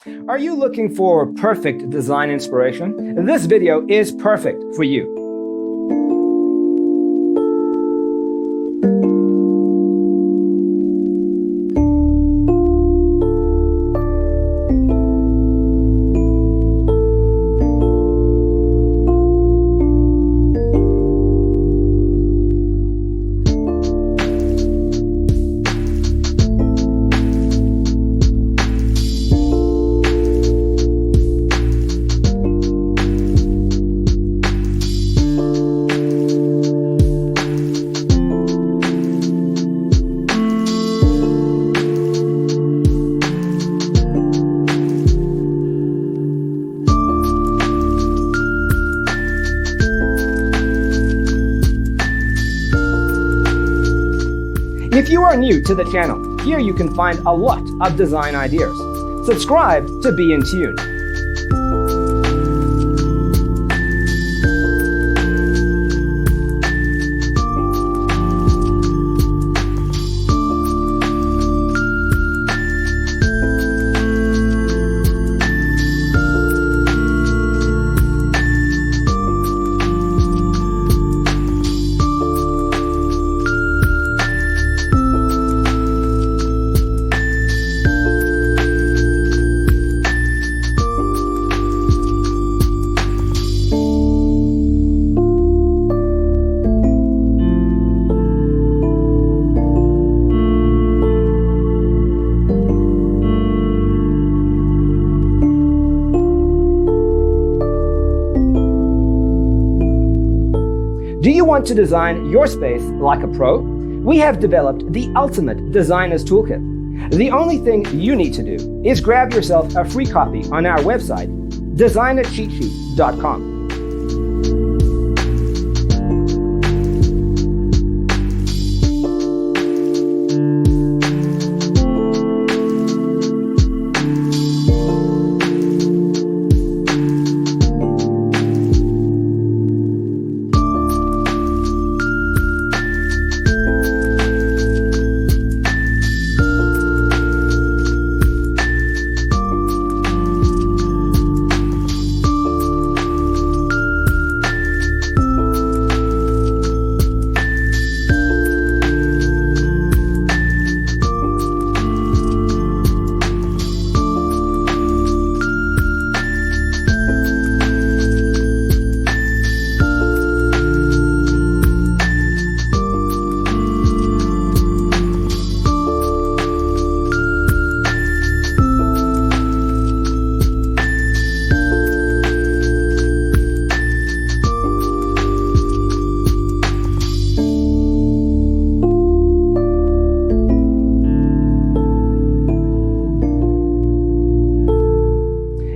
Are you looking for perfect design inspiration? This video is perfect for you. If you are new to the channel, here you can find a lot of design ideas. Subscribe to be in tune. Do you want to design your space like a pro? We have developed the ultimate designer's toolkit. The only thing you need to do is grab yourself a free copy on our website, designercheatsheet.com.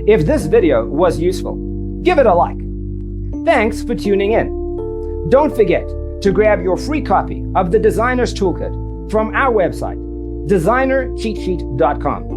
If this video was useful, give it a like. Thanks for tuning in. Don't forget to grab your free copy of the Designer's Toolkit from our website, designercheatsheet.com.